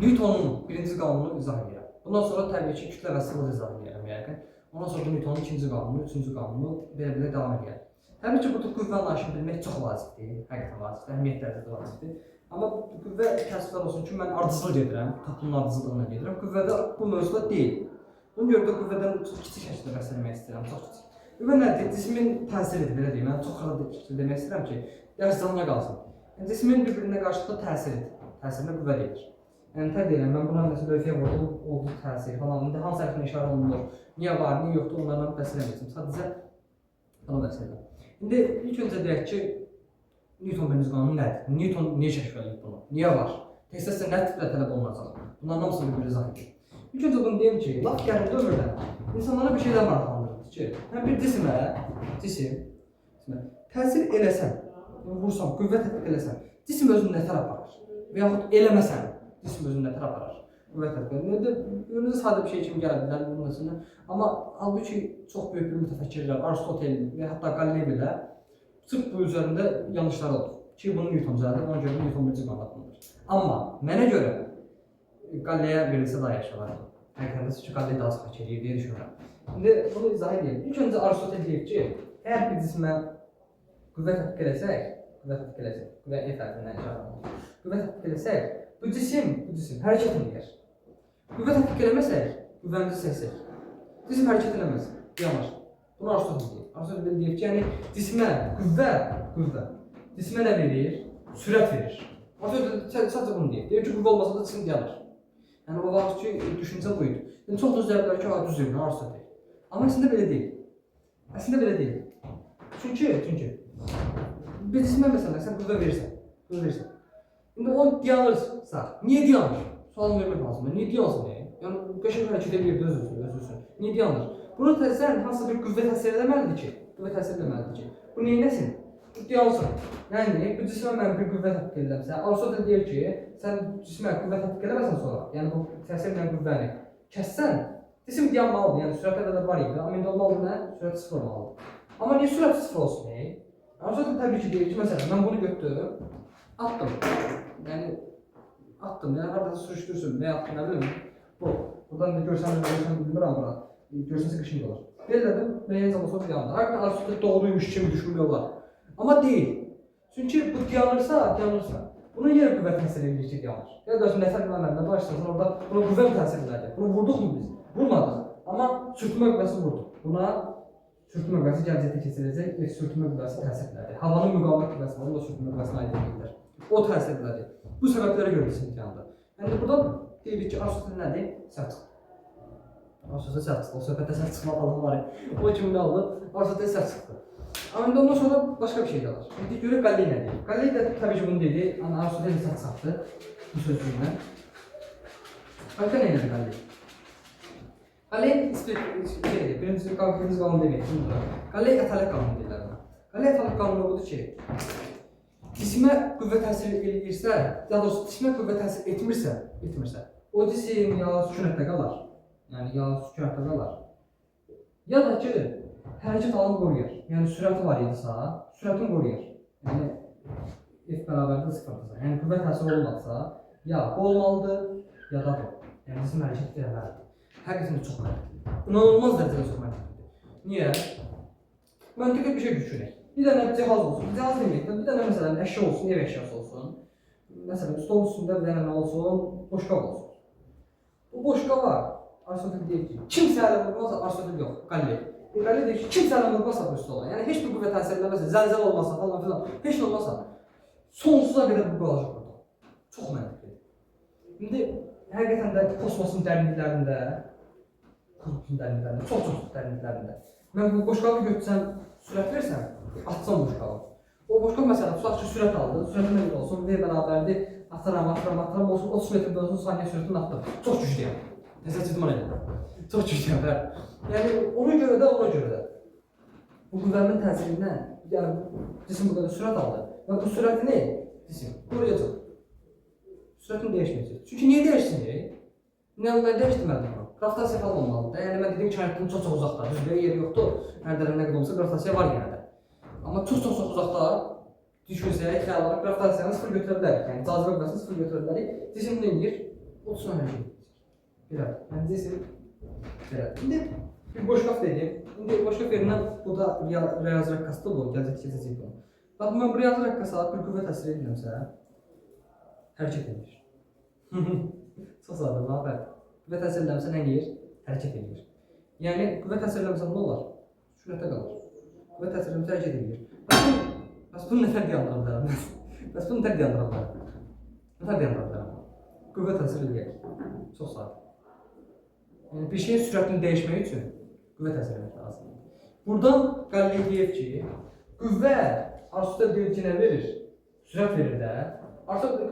Newtonun birinci qanunu izah edirəm. Bundan sonra təbii ki, kütlə və sıvı izah edirəm yəqin. Ondan sonra Newtonun ikinci qanunu, üçüncü qanunu belə davam edir. Təbii ki, burada qüvvə anlayışını bilmək çox vacibdir, həqiqətən vacibdir, əhəmiyyət dərəcədə vacibdir. Amma qüvvə təəssüflər olsun ki, mən ardıcıl gedirəm, toplumun ardıcıllığına gedirəm. Qüvvədə bu mövzuda deyil. Buna görə də qüvvədən çox kiçik şəkildə bəhs etmək istəyirəm, çox kiçik. Qüvvə nədir? Cismin təsiridir, belə deyim. Mən çox xırda şəkildə demək istəyirəm ki, yarıcanına qalsın. Yəni, cismin bir-birinə qarşılıqda təsiridir. Təsirinə qüvvə deyilir. Yəni, tək deyirəm, mən buna məsələ lövhəyə vurdum, oldu təsir falan. İndi hansı hərfinə işarə olunur, niyə var, niyə yoxdur, onlardan bəhs eləməyəcəm. Sadəcə buna bəhs edirəm. İndi ilk öncə deyək ki, Newton birinci qanunu nədir? Newton niyə kəşf edib bunu? Niyə var? Tezdə nə tiplə tələb olunacaq? Bunların hamısını bir izah edir. İlk öncə bunu deyim ki, laf gəlin dövrdə insanlara bir şeydən maraqlandırır ki, mən bir cisimə təsir eləsəm, vursam, qüvvə tətbiq eləsəm, cisim özünü nətər aparır? Və yaxud eləməsəm, cisim özünü nətər aparır? Qüvvə tətbiq eləsəm. Önünüzə sadə bir şey kimi gələ bilər bunun içində. Amma halbuki çox böyük bir mütəfəkkirlər, Aristotel və hətta Galilei belə sırf bu üzərində yanlışlar olur. Ki, bunu Newton düzəldir, ona görə Newton birinci qanunu adlanır. Amma mənə görə Galileyə verilsə daha yaxşı olar. Həqiqətən ki, Galilei daha çox həkk edir deyə düşünürəm. İndi bunu izah edeyim. İlk öncə Aristotel deyib ki, əgər bir cisimə qüvvə tətbiq eləsək, qüvvə E tərəfindən icra olunur. Qüvvə tətbiq eləsək, bu cisim hərəkət edir. Qüvvə tətbiq eləməsək, qüvvəmizi seçsək, cisim hərəkət eləməz, yanar. Bunu Aristotel deyir. Aristotel deyir ki, yəni cisimə qüvvə cisimə nə verir? Sürət verir. Aristotel sadəcə bunu deyir. Deyir ki, qüvvə olmasa da cisim yanar. Yəni o vaxt ki, düşüncə buydu. Yəni çox düz deyirlər ki, düz deyir, Aristotel. Amma əslində belə deyil. Əslində belə deyil. Çünki bir cisimə məsələn sən qüvvə verirsən. İndi o dayanırsa, niyə dayanır? Sualını vermək lazımdır. Niyə dayansın? Yəni qəşəng hərəkət edir, özürsün. Niyə dayanır? Burada sən hansı bir qüvvə təsir eləməlidir ki, bu neynəsin? Bu dayansın. Yəni, bu cisimə mən bir qüvvə tətbiq edirəmsə, Aristotel deyir ki, sən cisimə qüvvə tətbiq eləməsən sonra, yəni bu təsir edən qüvvəni kəssən, cisim dayanmalıdır, yəni sürətə qədər var idi, amma indi olmalıdır nə? Sürət sıfır olmalıdır. Amma niyə sürət sıfır olsun? Aristotel təbii ki deyir ki, məsələn, mən bunu götürdüm, attım, harada sürüşdürsün və yaxud nə bilim, buradan da görsən bilmirəm bura, görsənsə qışın olur. Bellədim, müəyyən zaman sonra dayandı. Həqiqətən Aristotel doğruymuş kimi düşünmək olar. Amma deyil. Çünki bu dayanırsa, buna yenə qüvvə təsir edir ki, dayanır. Yəni, qarşı nəfər müəllimlə başlayırsan, orada buna qüvvə təsir edir. Bunu vurduq mu biz? Vurmadıq. Amma sürtünmə qüvvəsi vurduq. Buna sürtünmə qüvvəsi gələcəkdə keçiriləcək və sürtünmə qüvvəsi təsir edir. Havanın müqavimət qüvvəsi var, o da sürtünmə qüvvəsinə aid edilir. O təsir edir. Bu səbəblərə görə cisim dayandı. Yəni, burada deyirik ki, Aristotel nədir? Səhv çıxdı. Aristotel səhv çıxdı. O söhbətdə səhv çıxma falan var. O kimi nə oldu? Aristotel səhv çıxdı. Amma indi ondan sonra başqa bir şey gəlir. İndi görək Galilei nə deyir? Galilei də təbii ki bunu dedi, amma Aristotel səhv çıxdı bu sözcüyündən. Başqa nə edir Galilei? Galilei birinci qanunu deməyək. Galilei ətalət qanunu deyirlər ona. Galilei ətalət qanunu budur ki, cisimə qüvvə təsir edirsə, daha doğrusu cisimə qüvvə təsir etmirsə, o cisim ya sükunətdə qalar, ya da ki, hərəkət alanı qoruyur. Yəni sürəti var idisə, sürətini qoruyur. Yəni F bərabərdə sıfırdırsa, yəni qüvvə təsir olmadısa, ya bu olmalıdır, ya da bu. Yəni cisim hərəkət eləməlidir. Həqiqətən çox məntiqlidir. İnanılmaz dərəcədə çox məntiqlidir. Niyə? Məntiqli bir şey düşünək. Bir dənə cihaz olsun, cihaz deməkdə bir dənə məsələn əşya olsun, ev əşyası olsun. Məsələn, stolun üstündə bir dənə nə olsun, boşqab olsun. Bu boşqaba Aristotel deyir ki, kimsə ələ vurmazsa, Aristotel yox, Galilei. Galilei deyir ki, kimsə ələ vurmazsa bu stola, yəni heç bir qüvvə təsir eləməsə, zəlzələ olmazsa falan filan, heç nə olmazsa, sonsuza qədər bu qalacaq burada. Çox məntiqlidir. İndi həqiqətən də kosmosun dərinliklərində, çox dərinliklərində, mən bu boşqabı götürsəm, sürət versəm, atsam boşqabı. O boşqab məsələn, tutaq ki, sürət aldı, sürətin nə olsun, V bərabərdir, atıram olsun, 30 metrdə olsun, saniyə sürətini atdım. Çox güclüyəm. Təsəccüd mən edirəm. Çox güclüyəm. Yəni, ona görə də, bu qüvvənin təsirindən, yəni, cisim bu qədər sürət aldı və bu sürətini cisim qoruyacaq. Sürətini dəyişməyəcək. Çünki niyə dəyişsin? Nə dəyişdirməlidir bunu? Gravitasiya falan olmalıdır. Yəni, mən dediyim ki, hərəkətin çox uzaqda, düzgün yeri yoxdur, hər dərə nə qədər olsa gravitasiya var yenə də. Amma çox uzaqda düşünsək, xəyal olaraq gravitasiyanı sıfır götürə bilərik. Yəni, cazibə qüvvəsini sıfır götürə bilərik. Cisim nə edir? O sonra hərəkət edəcək. Belə. Yəni cisim belə. İndi bir boşqaf dedim. İndi boşqaf yerindən bu da riyazi rəqqasda olur. Gələcək bunu. Bax mən bu riyazi rəqqasa bir qüvvə təsir edirəmsə, hərəkət edir. Çox sadə bax. Qüvvə təsir edirəmsə nə edir? Hərəkət edir. Yəni qüvvə təsir edirəmsə nə olar? Sürətə qalır. Qüvvə təsir edirəmsə hərəkət edir. Bəs bunu nə fərq yandıra bilərəm? Bəs bunu nə fərq yandıra bilərəm? Nə fərq yandıra bilərəm? Qüvvə təsir edir. Çox sadə. Yəni bir şeyin sürətini dəyişmək üçün qüvvə təsir etmək lazımdır. Buradan Qaliley deyir ki, qüvvə Aristotel deyir ki, nə verir? Sürət verir də.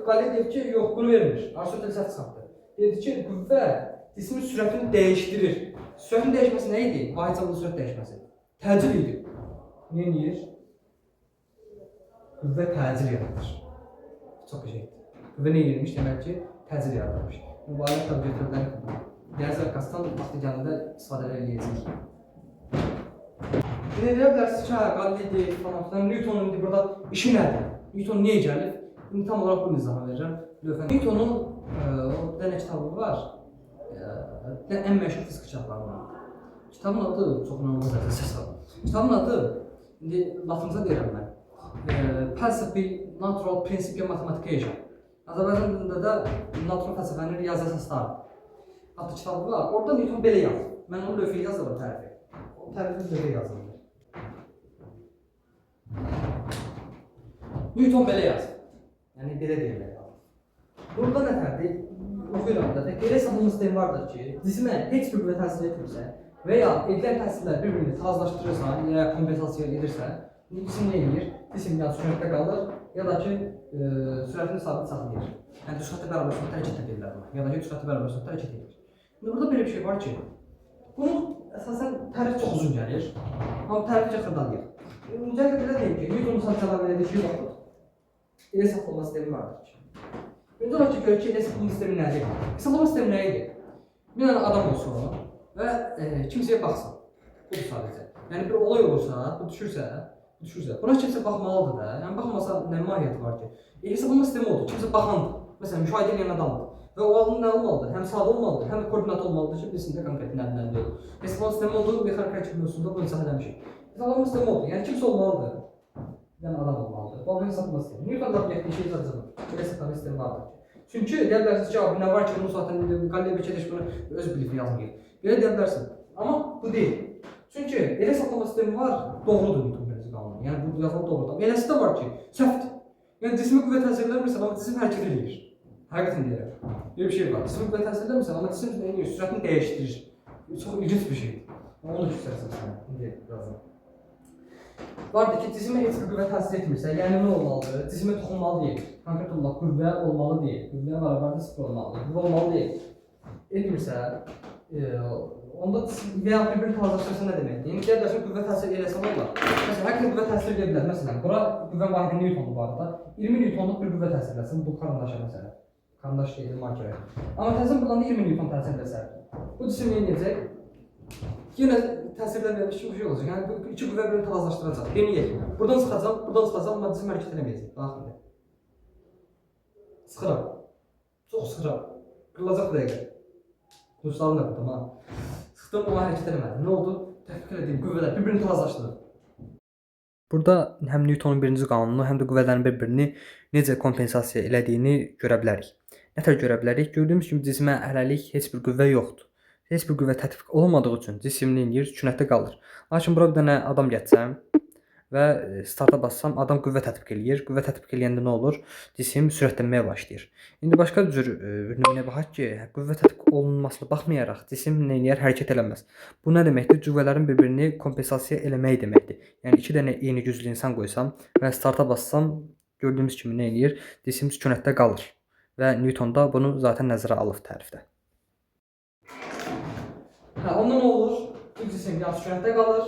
Qaliley deyir ki, yox, bunu vermir. Aristotel səhv çıxartdı. Dedi ki, qüvvə cismin sürətini dəyişdirir. Sürətin dəyişməsi nə idi? Vahid zamanda sürət dəyişməsi. Təcil idi. Nə edir? Qüvvə təcil yaradır. Çox şeydir. Qüvvə nə edirmiş? Demək ki, təcil yaradırmış. Mübarək tabi götürülər. Riyazi rəqqasdan vaxtı gəlində istifadələr eləyəcək. Deyə bilərsiniz ki, Qaliley deyil falan filan. Newtonun indi burada işi nədir? Newton niyə gəlib? İndi tam olaraq bunu izahı verirəm. Newtonun bir dənə kitabı var. Ən məşhur fizik kitablarından. Kitabın adı çox inanılmaz əsasdır. Kitabın adı, indi latınca deyirəm mən. Principi Natural Principia Mathematicae. Azərbaycan dilində də natural fəlsəfənin riyazi əsasları adlı kitabı var. Orada Newton belə yazır. Mən onun lövhəyə yazıram tərifi. O tərifi lövhəyə yazılır. Newton belə yazır. Yəni belə deyirlər. Burada nə fərqdir? Oxuyuram da. Elə hesablamaq sistemi vardır ki, cisimə heç bir qüvvə təsir etmirsə və ya edilən təsirlər bir-birini tazlaşdırırsa, ya kompensasiya edirsə, cisim nə edir? Cisim ya sürətdə qalır, ya da ki, sürətini sabit saxlayır. Yəni sürətə bərabər sürətdə hərəkət edirlər. Ya da ki, sürətə bərabər sürətdə hərəkət edir. Burada belə bir şey var ki, bunun əsasən tərif çox uzun gəlir, amma tərifcə xırdalayır. Öncəliklə belə deyim ki, Newtonun sancalar belə dediyi vaxtdır. Elə hesablama sistemi vardır ki. Öncə olaraq ki, görək ki, elə hesablama sistemi nədir? Hesablama sistemi nə idi? Bir dənə adam olsun və kimsəyə baxsın. Budur sadəcə. Yəni bir olay olursa, bu düşürsə, buna kimsə baxmalıdır da. Yəni baxmasa nə mahiyyəti var ki? Hesablama sistemi oldu, kimsə baxandır. Məsələn, müşahidə edən adamdır. Və o alın nə olmalıdır? Həm sadə olmalıdır, həm də koordinat olmalıdır ki, birisində konkret nədir deyil. Hesablama sistemi olduğu mexanik mövzusunda bunu izah eləmişik. Hesablama sistemi oldu, yəni kimsə olmalıdır. Yəni adam olmalıdır. Bu hesablama sistemi. Newton da bir şey yazılır. Belə hesablama sistemi vardır. Çünki deyə bilərsiniz ki, abi nə var ki, bunun zaten Qaliley Beçediş bunu öz bilifini yazmayır. Belə deyə bilərsin. Amma bu deyil. Çünki elə hesablama sistemi var, doğrudur Newton birinci qanunu. Yəni bu yazılı doğrudur. Eləsi də var ki, səhvdir. Yəni cismi qüvvə təsir eləmirsə, amma cisim hərəkət edir. Həqiqətən deyirəm. Belə bir şey var. Cisim qüvvə təsir eləmirsə, amma cisim sürətini dəyişdirir. Çox ilginc bir şeydir. Onu da göstərsin sənə. İndi birazdan. Vardır ki, cisimə heç bir qüvvə təsir etmirsə, yəni nə olmalıdır? Cisimə toxunmalı deyil. Konkret olaraq qüvvə olmalı deyil. Qüvvə bərabərdə sıfır olmalıdır. Qüvvə olmalı deyil. Etmirsə, onda və ya bir-birini tazlaşdırsa nə deməkdir? Yəni gəl dərsək qüvvə təsir eləsə olar. Məsələn, hər qüvvə təsir edə bilər. Məsələn, bura qüvvə vahidi Newtondur bu arada. 20 Newtonluq bir qüvvə təsir eləsin bu karandaşa məsələn. Karandaş deyil, markerə. Amma təzən buradan da 20 Newton təsir eləsə. Bu cisim nə edəcək? Yenə təsirlənməmiş bir şey olacaq. Yəni bu iki qüvvə birini tazlaşdıracaq. Denəyək. Buradan sıxacam, amma cisim hərəkət eləməyəcək. Baxın. Sıxıram. Çox sıxıram. Qırılacaq dəqiqə. Quşlarını da qırdım ha. Sıxdım, amma hərəkət eləmədi. Nə oldu? Təhqiq elədiyim qüvvələr bir-birini tazlaşdırır. Burada həm Newtonun birinci qanunu, həm də qüvvələrin bir-birini necə kompensasiya elədiyini görə bilərik. Nətər görə bilərik? Gördüyümüz kimi cisimə hələlik heç bir qüvvə yoxdur. Heç bir qüvvə tətbiq olunmadığı üçün cisim nə edir? Sükunətdə qalır. Lakin bura bir dənə adam gətsəm və starta bassam, adam qüvvə tətbiq eləyir. Qüvvə tətbiq eləyəndə nə olur? Cisim sürətlənməyə başlayır. İndi başqa cür bir nümunəyə baxaq ki, qüvvə tətbiq olunmasına baxmayaraq cisim nə edir? Hərəkət eləməz. Bu nə deməkdir? Cüvvələrin bir-birini kompensasiya eləmək deməkdir. Yəni iki dənə eyni güclü insan qoysam və starta bassam, gördüyümüz kimi nə edir? Cisim sükunətdə qalır. Və Newton da bunu zaten nəzərə alıb tərifdə. Onda nə olur? Bu cisim ya sürətdə qalır,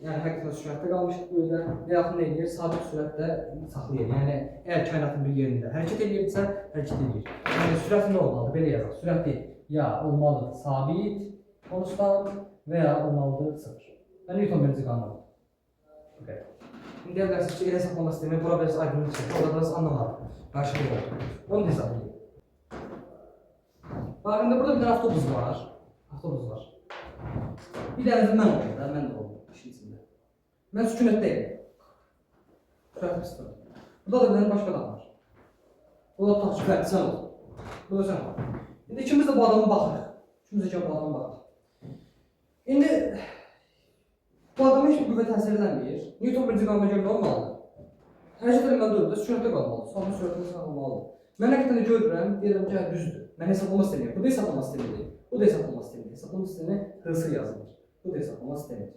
yəni həqiqətən sürətdə qalmışdır böyüdə və yaxud nə edir? Sabit sürətdə saxlayır. Yəni əgər kainatın bir yerində hərəkət edirsə, hərəkət edir. Yəni sürəti nə olmalıdır? Belə yazaq. Sürəti ya olmalıdır sabit, konstant və ya olmalıdır sıfır. Və Newton birinci qanunudur. Okay. İndi deyə bilərsiniz ki, elə hesablama sistemi bura biraz aydınlıq çəkir, orada biraz anlamadım. Qarşılıq oldu. Onu da izah edeyim. Bax, indi burada bir dənə avtobus var. Avtobus var. Bir dənə mən oldum da, mən də oldum işin içində. Mən sükunətdəyim. Sürətim sıfır. Burada da bir dənə başqa adam var. Burada tutaq ki, fərqli sən ol. Burada sən ol. İndi ikimiz də bu adamı baxırıq. İkimiz də bu adamı baxırıq. İndi bu adamı heç bir qüvvə təsir edəməyir. Newton birinci qanuna görə nə olmalıdır? Hərəkət eləməli deyil, sürətdə qalmalıdır. Sonra sürətini saxlamalıdır. Mən həqiqətən də görürəm, deyirəm ki, düzdür. Mən hesablama sistemi, bu da hesablama sistemidir. Bu da hesablama sistemidir. Hesablama sistemi hızlı yazılır. Bu da hesablama sistemidir.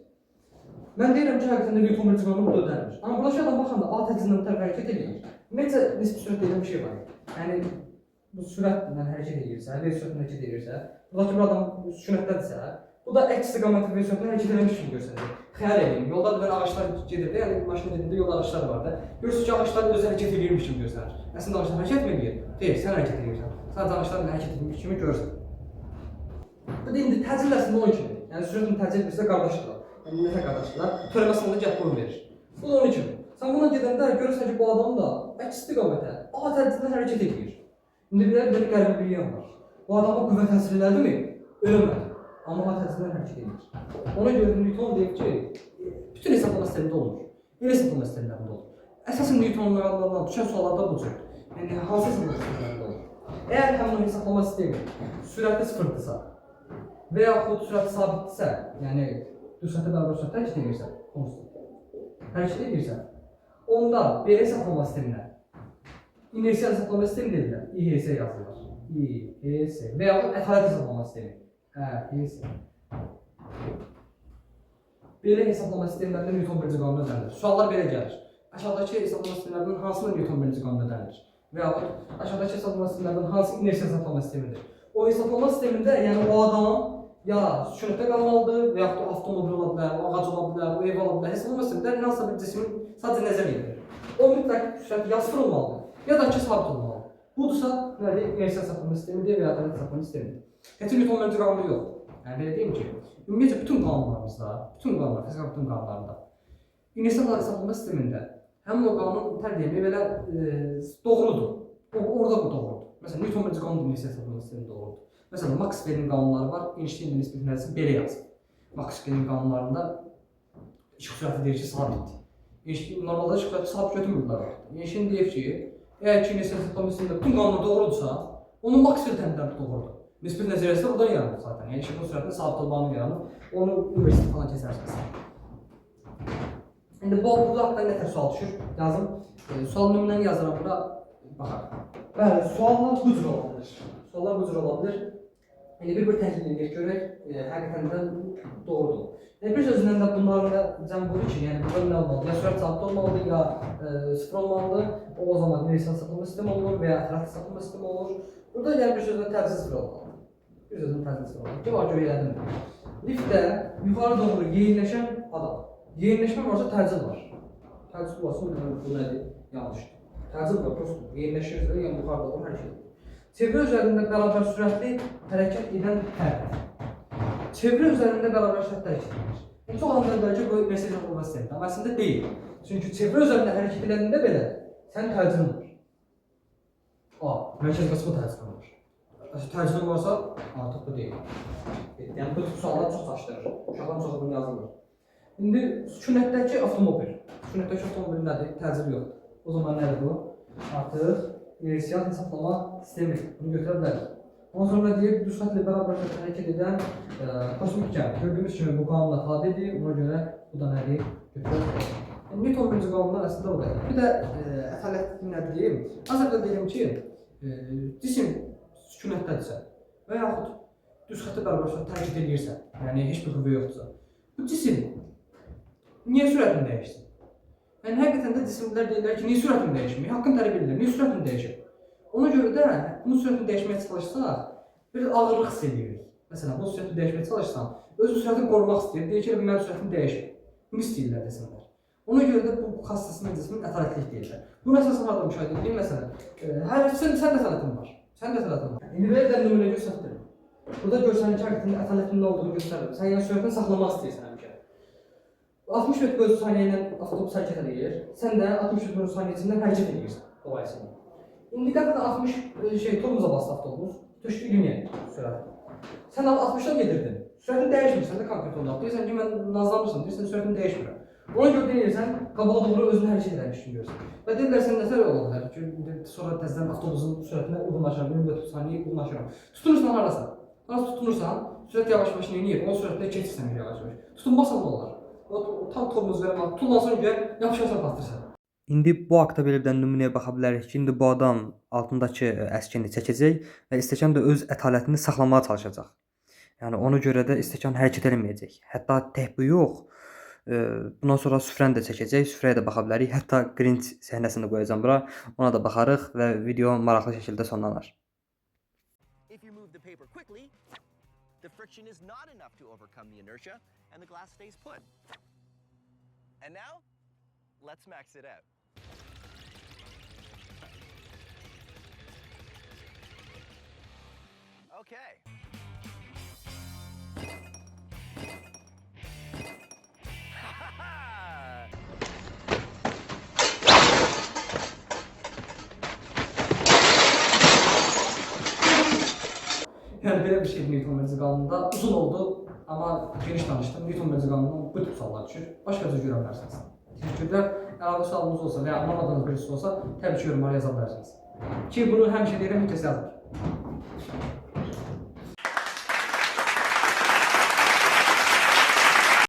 Mən deyirəm ki, həqiqətən də Newton birinci qanunu burada ödənir. Amma buradakı adam baxanda A təzyiqindən bu tərəf hərəkət edir. Ümumiyyətcə, nisbi sürət deyilən bir şey var. Yəni, bu sürətlə hərəkət edirsə, V sürətlə hərəkət edirsə, buradakı bir adam sükunətdədirsə, bu da əks istiqamətli V sürətlə hərəkət eləmiş kimi görsənir. Xəyal edin, yolda belə ağaçlar gedirdi, yəni maşın gedində yolda ağaçlar vardı. Görürsünüz ki, ağaçlar özü hərəkət edirmiş kimi görsənir. Əslində ağaçlar hərəkət mi edir? Deyil, sən hərəkət edirsən. Sadəcə ağaçlar hərəkət edirmiş kimi görürsən. Bu da indi təcil əslində onun kimidir. Yəni sürətin təcil birisi qardaşdırlar. Yəni nəsə qardaşdırlar, törəməsində gəp boyun verir. Bu da onun kimi. Sən buna gedəndə görürsən ki, bu adam da əks istiqamətə A təcillə hərəkət edir. İndi bir qəribə bir yan var. Bu adama qüvvə təsir elədimi? Ölmədi. Amma A təcillə hərəkət edir. Ona görə Newton deyib ki, bütün hesablama sistemində olur. Elə hesablama sistemlərində olur. Əsasən Newtonun qanunlarından düşən suallarda bu cür. Yəni hansı hesablama sistemlərində olur? Əgər həmin hesablama sistemi sürəti sıfırdırsa və yaxud sürəti sabitdirsə, yəni sürətə bərabər sürətlə hərəkət edirsə, hərəkət edirsə, onda belə hesablama sisteminə inersial hesablama sistemi deyirlər, İHS yazılır. İHS və yaxud ətalət hesablama sistemi. İHS. Belə hesablama sistemlərində Newton birinci qanunu ödənilir. Suallar belə gəlir. Aşağıdakı hesablama sistemlərinin hansında Newton birinci qanunu ödənilir? Və yaxud aşağıdakı hesablama sistemlərinin hansı inersial hesablama sistemidir? O hesablama sistemində, yəni o adam ya sükunətdə qalmalıdır, və yaxud da avtomobil ola bilər, ağac ola bilər, o ev ola bilər. Hesablama sistemində hansısa bir cismin sadəcə nəzər edilir. O mütləq sürət ya sıfır olmalıdır, ya da ki sabit olmalıdır. Budursa, nədir? İnersial hesablama sistemidir və ya ətalət hesablama sistemidir. Heç Newton birinci qanunu yoxdur. Yəni belə deyim ki, ümumiyyətlə bütün qanunlarımızda, bütün qanunlar, fizika bütün qanunlarında inersial hesablama sistemində həmin o qanun tərbiyyəmi belə doğrudur. Orada bu doğrudur. Məsələn, Newton birinci qanunu inersial hesablama sistemində doğrudur. Məsələn, Maxwell'in qanunları var, Einstein'in nisbi nəticəsi belə yazır. Maxwell'in qanunlarında işıq sürəti deyir ki, sabitdir. Normalda işıq sürəti sabit götürmürlər. Einstein deyir ki, əgər ki, inersial hesablama sistemində bütün qanunlar doğrudursa, onun Maxwell təmizləri doğrudur. Nisbi nəzəriyyəsi buradan yaranır zaten. Yəni işığın sürətinin sabit olmağını yaranır. Onu universitet falan keçərsiniz. İndi bu haqqda nə tər sual düşür? Yazım. Sual nümunəni yazıram bura. Baxaq. Bəli, suallar bu cür ola bilir. Suallar bu cür ola bilir. İndi bir təhlil edək, görək, həqiqətən də doğrudur. Bir sözündən də bunların da cəm budur ki, yəni burada nə olmalıdır? Ya sürət sabit olmalıdır, ya sıfır olmalıdır. O zaman inersial hesablama sistemi olur və ya ətalət hesablama sistemi olur. Burada yəni bir sözdən təcil sıfır olmalıdır. Bir sözdən təcil sıfır olmalıdır. Cavab görə elədim. Liftdə yuxarı doğru yeyinləşən adam. Yeyinləşmə varsa təcil var. Təcil varsa bu nədir? Yanlışdır. Təcil var, prosto. Yeyinləşirsə, yəni yuxarı doğru hərəkət edir. Çevrə üzərində bərabər sürətli hərəkət edən fərd. Çevrə üzərində bərabər sürətli hərəkət edir. Çox anlayılır ki, bu inersial hesablama sistemidir. Amma əslində deyil. Çünki çevrə üzərində hərəkət edəndə belə sən təcilin var. Mərkəz qısmı təcilin var. Təcilin varsa, artıq bu deyil. Yəni bu suallar çox çaşdırır. Uşaqların çoxu bunu yazılır. İndi sükunətdəki avtomobil. Sükunətdəki avtomobil nədir? Təcil yoxdur. O zaman nədir bu? Artıq inersial hesablama sistemi. Bunu götürə bilərik. Ondan sonra deyib, düz xətlə bərabər hərəkət edən kosmik gəmi. Gördüyümüz kimi bu qanunla tabidir. Ona görə bu da nədir? Götürə bilərik. Newton birinci qanunlar əslində o qədər. Bir də ətalət nədir deyim? Az əvvəl deyim ki, cisim sükunətdədirsə və yaxud düz xətlə bərabər hərəkət edirsə, yəni heç bir qüvvə yoxdursa, bu cisim niyə sürətini dəyişsin? Yəni həqiqətən də cisimlər deyirlər ki, niyə sürətini dəyişmir? Haqqını tələb edirlər, niyə sürətini dəyişir? Ona görə də bunun sürətini dəyişməyə çalışsaq, bir ağırlıq hiss edirik. Məsələn, bunun sürətini dəyişməyə çalışsam, özü sürətini qorumaq istəyir, deyir ki, mənim sürətini dəyişmir. Bunu istəyirlər desinlər. Ona görə də bu xassəsinin cismin ətalətlik deyirlər. Bunu əsasən harada müşahidə edeyim, məsələn, sən də ətalətin var. Sən də ətalətin var. İndi belə də nümunə göstərir. Burada görsənir ki, həqiqətən ətaletin nə olduğunu göstərir. Sən yəni sürətini saxlamaq istəyirsən həmişə. 60 metr bölü saniyə ilə avtobus hərəkət edir. Sən də 60 metr bölü saniyə içində hərəkət edirsən dolayısıyla. İndi qəfədən 60 tormoza bastı avtobus. düşdü 20-yə sürət. Sən 60-dan gedirdin. Sürətini dəyişmirsən də konkret olaraq. Deyirsən ki, mən nazlanmışam, deyirsən sürətini dəyişmirəm. Ona görə deyirsən, qabağa doğru özünü hərəkət eləmiş kimi görürsən. Və deyirlər sən nətər ola bilər ki, sonra təzədən avtobusun sürətinə uyğunlaşıram, 1 saniyə uyğunlaşıram. Tutunursan harasa. Harasa tutunursan, sürət yavaş-yavaş neyir? Onun sürətində keçirsən yavaş-yavaş. Tutunmasan nə olar? O tam tormoz verəm, tullansın görə yapışarsan bastırsan. İndi bu haqda belə bir dənə nümunəyə baxa bilərik ki, indi bu adam altındakı əskini çəkəcək və istəkan da öz ətalətini saxlamağa çalışacaq. Yəni ona görə də istəkan hərəkət eləməyəcək. Hətta tək bu yox. Bundan sonra süfrəni də çəkəcək, süfrəyə də baxa bilərik. Hətta Grinch səhnəsini də qoyacağam bura. Ona da baxarıq və video maraqlı şəkildə sonlanar. If you move the paper quickly, the friction is not enough to overcome the inertia and the glass stays put. And now, let's max it out. Okay. Yəni belə bir şey Newton-Metr qanununda uzun oldu, amma geniş danışdım. Newton-Metr qanunundan bu tip suallar düşür. Başqa cür görə bilərsiniz. Təşəkkürlər. Əlavə sualınız olsa və ya anlamadığınız birisi olsa, təbii ki, yorumlara yaza bilərsiniz. Ki bunu həmişə deyirəm, mütləq yazın.